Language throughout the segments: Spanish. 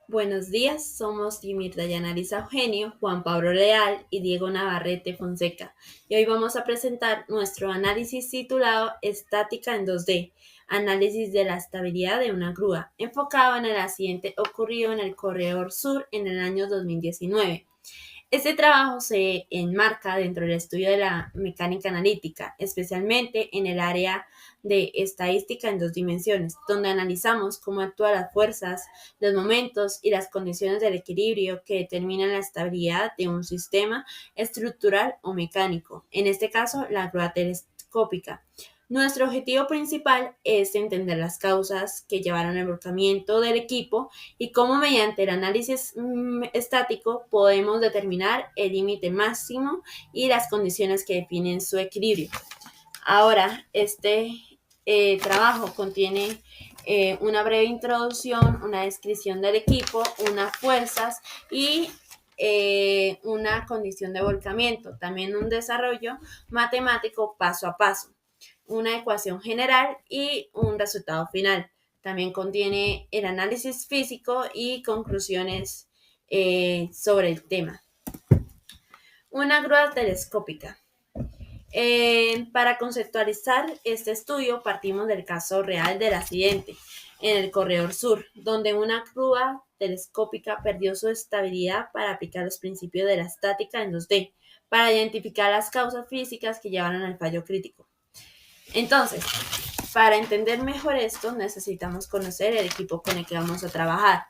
Buenos días, somos Dimir Dayanarisa Eugenio, Juan Pablo Leal y Diego Navarrete Fonseca. Y hoy vamos a presentar nuestro análisis titulado Estática en 2D, análisis de la estabilidad de una grúa, enfocado en el accidente ocurrido en el Corredor Sur en el año 2019. Este trabajo se enmarca dentro del estudio de la mecánica analítica, especialmente en el área de estadística en 2 dimensiones, donde analizamos cómo actúan las fuerzas, los momentos y las condiciones del equilibrio que determinan la estabilidad de un sistema estructural o mecánico, en este caso la grúa telescópica. Nuestro objetivo principal es entender las causas que llevaron al volcamiento del equipo y cómo mediante el análisis estático podemos determinar el límite máximo y las condiciones que definen su equilibrio. Ahora, este trabajo contiene una breve introducción, una descripción del equipo, unas fuerzas y una condición de volcamiento, también un desarrollo matemático paso a paso, una ecuación general y un resultado final. También contiene el análisis físico y conclusiones sobre el tema. Una grúa telescópica. Para conceptualizar este estudio partimos del caso real del accidente en el Corredor Sur, donde una grúa telescópica perdió su estabilidad para aplicar los principios de la estática en 2D, para identificar las causas físicas que llevaron al fallo crítico. Entonces, para entender mejor esto, necesitamos conocer el equipo con el que vamos a trabajar.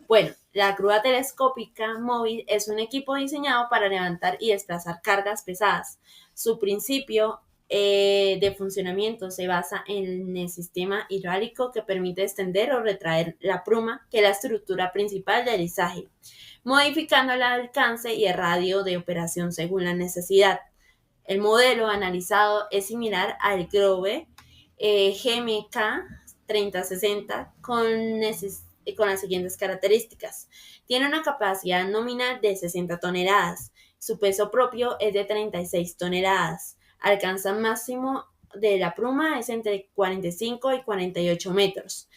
Bueno, la grúa telescópica móvil es un equipo diseñado para levantar y desplazar cargas pesadas. Su principio de funcionamiento se basa en el sistema hidráulico que permite extender o retraer la pluma, que es la estructura principal del izaje, modificando el alcance y el radio de operación según la necesidad. El modelo analizado es similar al Grove GMK 3060 con las siguientes características. Tiene una capacidad nominal de 60 toneladas. Su peso propio es de 36 toneladas. Alcanza máximo de la pluma es entre 45 y 48 metros.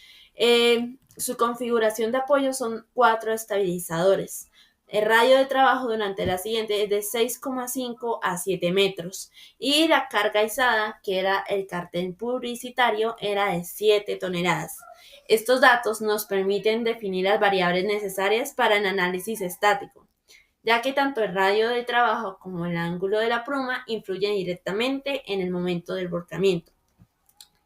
Su configuración de apoyo son 4 estabilizadores. El radio de trabajo durante el accidente es de 6,5 a 7 metros y la carga izada, que era el cartel publicitario, era de 7 toneladas. Estos datos nos permiten definir las variables necesarias para el análisis estático, ya que tanto el radio de trabajo como el ángulo de la pluma influyen directamente en el momento del volcamiento.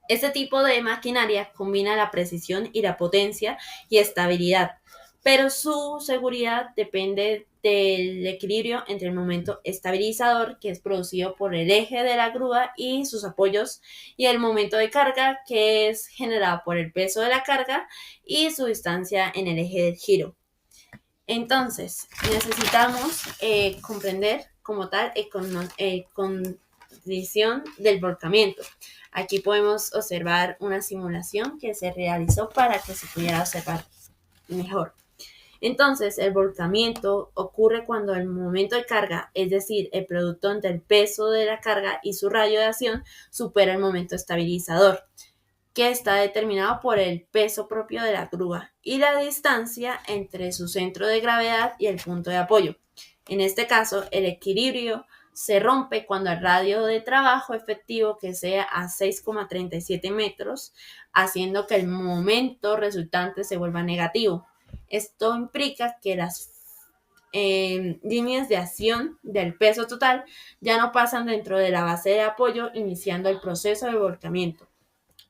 Este tipo de maquinaria combina la precisión y la potencia y estabilidad, pero su seguridad depende del equilibrio entre el momento estabilizador, que es producido por el eje de la grúa y sus apoyos, y el momento de carga, que es generado por el peso de la carga y su distancia en el eje del giro. Entonces, necesitamos comprender como tal condición del volcamiento. Aquí podemos observar una simulación que se realizó para que se pudiera observar mejor. Entonces, el volcamiento ocurre cuando el momento de carga, es decir, el producto entre el peso de la carga y su radio de acción, supera el momento estabilizador, que está determinado por el peso propio de la grúa y la distancia entre su centro de gravedad y el punto de apoyo. En este caso, el equilibrio se rompe cuando el radio de trabajo efectivo que sea a 6,37 metros, haciendo que el momento resultante se vuelva negativo. Esto implica que las líneas de acción del peso total ya no pasan dentro de la base de apoyo, iniciando el proceso de volcamiento.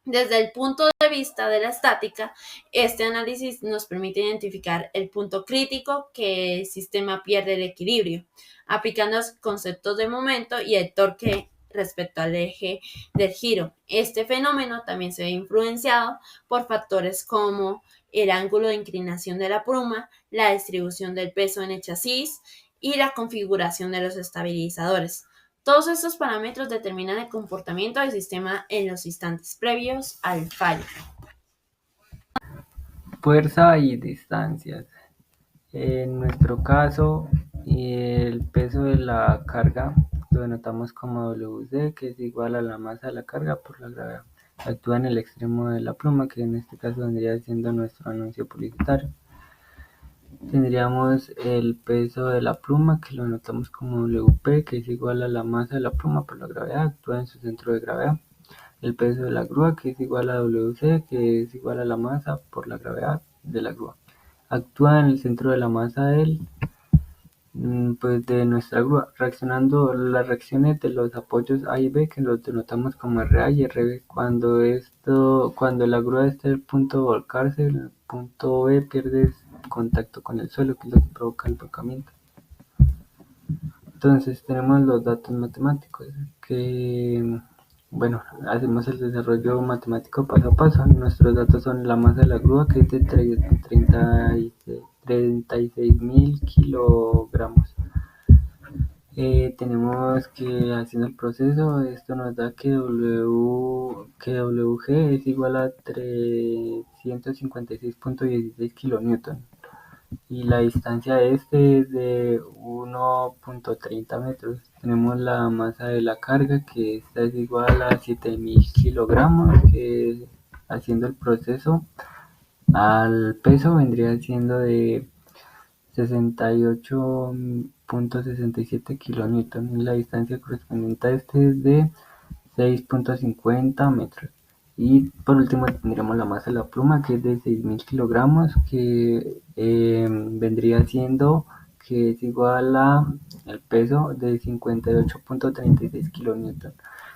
Desde el punto de vista de la estática, este análisis nos permite identificar el punto crítico que el sistema pierde el equilibrio, aplicando los conceptos de momento y el torque respecto al eje del giro. Este fenómeno también se ve influenciado por factores como el ángulo de inclinación de la pluma, la distribución del peso en el chasis y la configuración de los estabilizadores. Todos estos parámetros determinan el comportamiento del sistema en los instantes previos al fallo. Fuerza y distancias. En nuestro caso, el peso de la carga lo denotamos como WC, que es igual a la masa de la carga por la gravedad. Actúa en el extremo de la pluma, que en este caso vendría siendo nuestro anuncio publicitario. Tendríamos el peso de la pluma, que lo notamos como WP, que es igual a la masa de la pluma por la gravedad, actúa en su centro de gravedad. El peso de la grúa, que es igual a WC, que es igual a la masa por la gravedad de la grúa. Actúa en el centro de la masa pues de nuestra grúa, reaccionando las reacciones de los apoyos A y B, que los denotamos como RA y RB. Cuando la grúa está al punto de volcarse, el punto B pierde contacto con el suelo, que es lo que provoca el volcamiento. Entonces tenemos los datos matemáticos, que bueno, hacemos el desarrollo matemático paso a paso. Nuestros datos son la masa de la grúa, que es de 36.000 kilogramos. Tenemos que, haciendo el proceso, esto nos da que WG es igual a 356.16 kilonewton. Y la distancia de este es de 1.30 metros. Tenemos la masa de la carga, que esta es igual a 7.000 kilogramos, que haciendo el proceso al peso vendría siendo de 68.67 kilonewton, y la distancia correspondiente a este es de 6.50 metros. Y por último tendríamos la masa de la pluma, que es de 6.000 kilogramos, que vendría siendo que es igual a el peso de 58.36 kilonewton.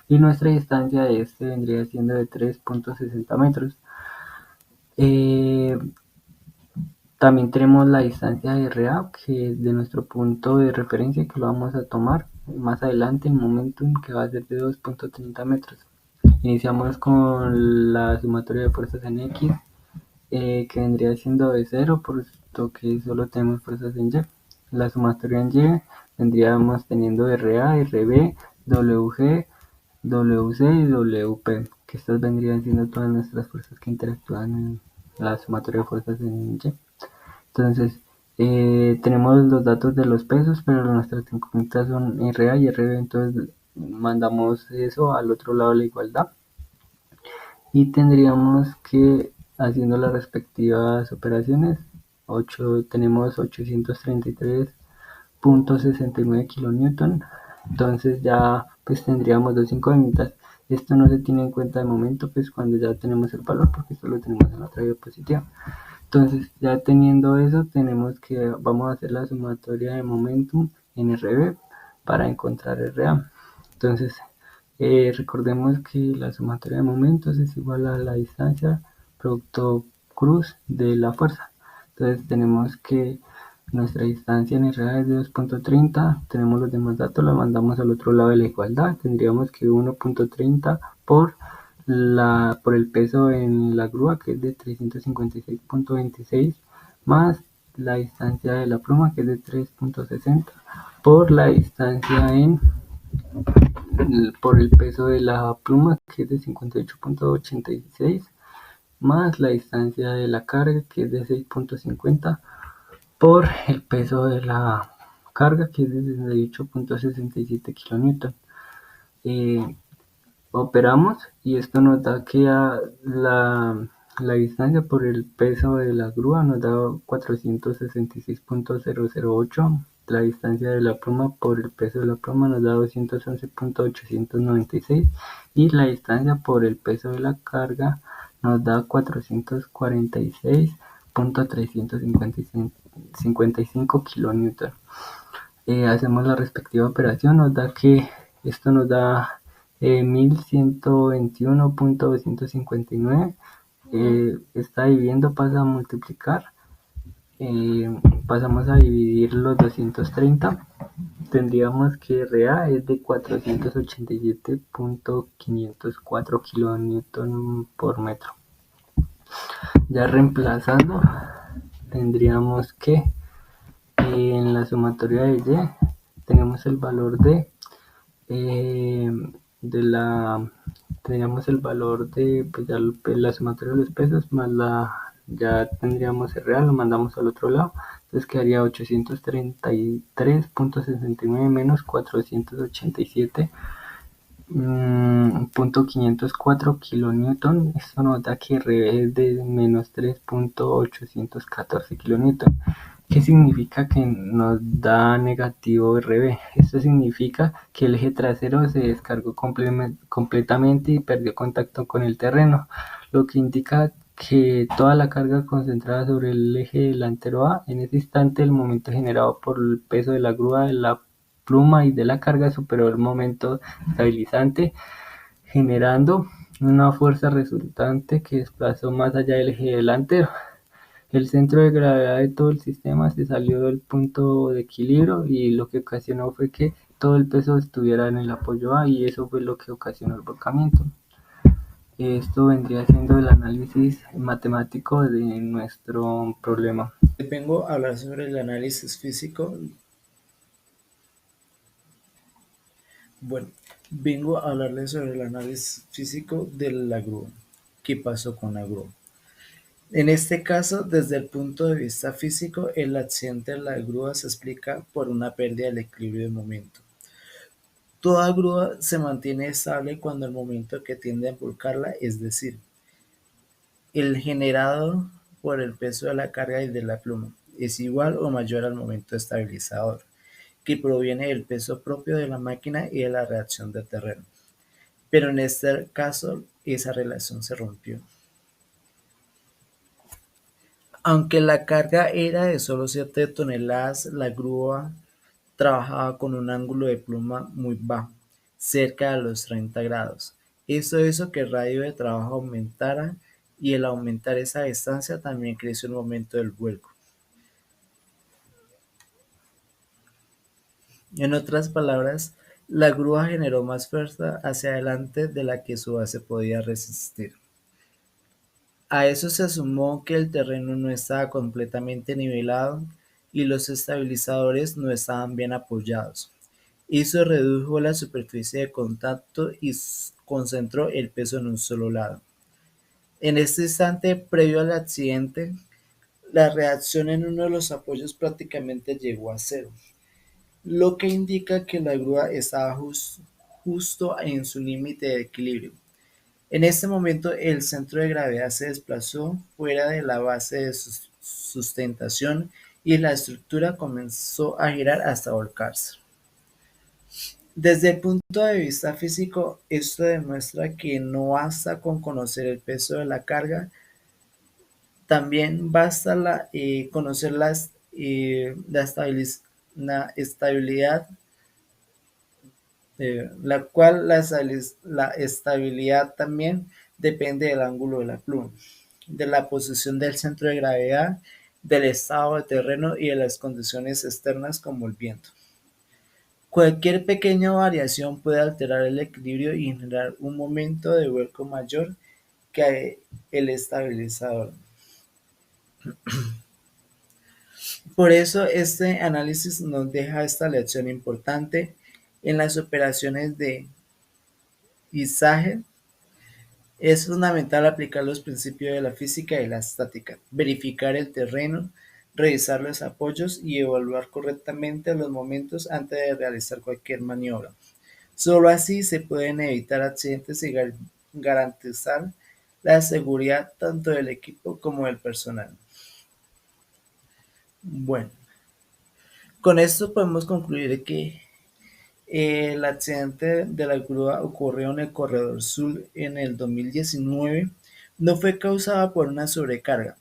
Y nuestra distancia de este vendría siendo de 3.60 metros. También tenemos la distancia de RA, que es de nuestro punto de referencia, que lo vamos a tomar más adelante, el momentum, que va a ser de 2.30 metros. Iniciamos con la sumatoria de fuerzas en X, que vendría siendo de 0, puesto que solo tenemos fuerzas en Y. La sumatoria en Y vendríamos teniendo RA, RB, WG, WC y WP, que estas vendrían siendo todas nuestras fuerzas que interactúan en la sumatoria de fuerzas en Y. Entonces, tenemos los datos de los pesos, pero nuestras incógnitas son RA y RB, entonces mandamos eso al otro lado de la igualdad. Y tendríamos que, haciendo las respectivas operaciones, tenemos 833.69 kilonewton. Entonces ya pues tendríamos dos incógnitas. Esto no se tiene en cuenta de momento, pues cuando ya tenemos el valor, porque esto lo tenemos en otra diapositiva. Entonces, ya teniendo eso, vamos a hacer la sumatoria de momentum en RB para encontrar RA. Entonces, recordemos que la sumatoria de momentos es igual a la distancia producto cruz de la fuerza. Entonces, tenemos que nuestra distancia en RA es de 2.30, tenemos los demás datos, la mandamos al otro lado de la igualdad. Tendríamos que 1.30 por el peso en la grúa, que es de 356.26, más la distancia de la pluma, que es de 3.60, por la distancia por el peso de la pluma, que es de 58.86, más la distancia de la carga, que es de 6.50, por el peso de la carga, que es de 68.67 kilonewton. Operamos y esto nos da que la distancia por el peso de la grúa nos da 466.008, la distancia de la pluma por el peso de la pluma nos da 211.896 y la distancia por el peso de la carga nos da 446.355 kilonewton. Hacemos la respectiva operación, nos da que esto nos da 1121.259, está dividiendo, pasa a multiplicar, pasamos a dividir los 230, tendríamos que RA es de 487.504 kilonewton por metro. Ya reemplazando, tendríamos que en la sumatoria de Y tenemos el valor teníamos el valor de pues ya la sumatoria de los pesos más ya tendríamos el real, lo mandamos al otro lado, entonces quedaría 833.69 menos 487 punto 504 kilonewton. Esto nos da que RB es de menos 3.814 kilonewton. ¿Qué significa que nos da negativo RB? Esto significa que el eje trasero se descargó completamente y perdió contacto con el terreno, lo que indica que toda la carga concentrada sobre el eje delantero A. En ese instante, el momento generado por el peso de la grúa, de la pluma y de la carga superó el momento estabilizante, generando una fuerza resultante que desplazó más allá del eje delantero. El centro de gravedad de todo el sistema se salió del punto de equilibrio y lo que ocasionó fue que todo el peso estuviera en el apoyo A, y eso fue lo que ocasionó el volcamiento. Esto vendría siendo el análisis matemático de nuestro problema. Vengo a hablar sobre el análisis físico. Bueno, vengo a hablarles sobre el análisis físico de la grúa. ¿Qué pasó con la grúa? En este caso, desde el punto de vista físico, el accidente de la grúa se explica por una pérdida del equilibrio de momento. Toda grúa se mantiene estable cuando el momento que tiende a empujarla, es decir, el generado por el peso de la carga y de la pluma, es igual o mayor al momento estabilizador, que proviene del peso propio de la máquina y de la reacción del terreno. Pero en este caso, esa relación se rompió. Aunque la carga era de solo 7 toneladas, la grúa trabajaba con un ángulo de pluma muy bajo, cerca de los 30 grados. Esto hizo que el radio de trabajo aumentara, y al aumentar esa distancia también creció el momento del vuelco. En otras palabras, la grúa generó más fuerza hacia adelante de la que su base podía resistir. A eso se sumó que el terreno no estaba completamente nivelado y los estabilizadores no estaban bien apoyados. Eso redujo la superficie de contacto y concentró el peso en un solo lado. En este instante previo al accidente, la reacción en uno de los apoyos prácticamente llegó a cero, lo que indica que la grúa estaba justo en su límite de equilibrio. En este momento, el centro de gravedad se desplazó fuera de la base de sustentación y la estructura comenzó a girar hasta volcarse. Desde el punto de vista físico, esto demuestra que no basta con conocer el peso de la carga, también basta conocer la estabilidad, la cual la estabilidad también depende del ángulo de la pluma, de la posición del centro de gravedad, del estado de terreno y de las condiciones externas como el viento. Cualquier pequeña variación puede alterar el equilibrio y generar un momento de vuelco mayor que el estabilizador. Por eso este análisis nos deja esta lección importante en las operaciones de izaje. Es fundamental aplicar los principios de la física y la estática, verificar el terreno, revisar los apoyos y evaluar correctamente los momentos antes de realizar cualquier maniobra. Solo así se pueden evitar accidentes y garantizar la seguridad tanto del equipo como del personal. Bueno, con esto podemos concluir que el accidente de la grúa ocurrió en el Corredor Sur en el 2019. No fue causada por una sobrecarga,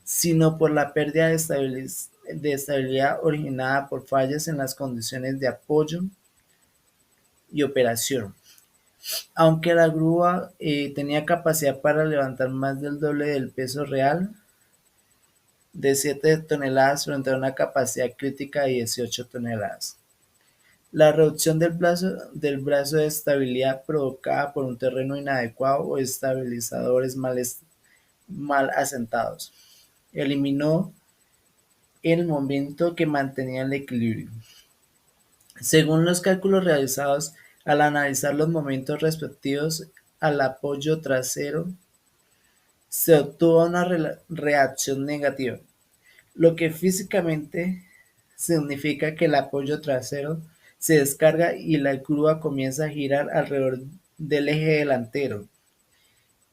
sino por la pérdida de estabilidad originada por fallas en las condiciones de apoyo y operación. Aunque la grúa tenía capacidad para levantar más del doble del peso real, de 7 toneladas frente a una capacidad crítica de 18 toneladas. La reducción del brazo de estabilidad provocada por un terreno inadecuado o estabilizadores mal asentados eliminó el momento que mantenía el equilibrio. Según los cálculos realizados al analizar los momentos respectivos al apoyo trasero, se obtuvo una reacción negativa, lo que físicamente significa que el apoyo trasero se descarga y la grúa comienza a girar alrededor del eje delantero.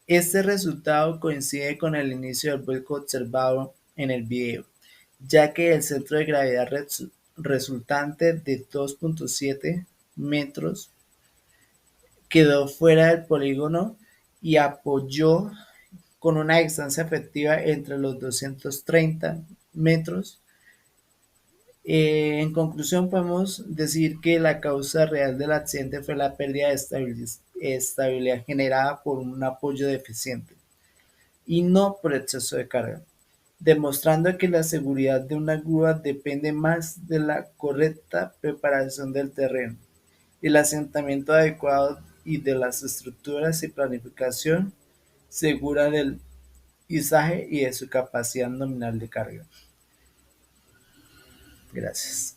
Este resultado coincide con el inicio del vuelco observado en el video, ya que el centro de gravedad resultante de 2.7 metros quedó fuera del polígono y apoyó con una distancia efectiva entre los 230 metros. En conclusión, podemos decir que la causa real del accidente fue la pérdida de estabilidad generada por un apoyo deficiente y no por exceso de carga, demostrando que la seguridad de una grúa depende más de la correcta preparación del terreno, el asentamiento adecuado y de las estructuras y planificación segura del izaje y de su capacidad nominal de carga. Gracias.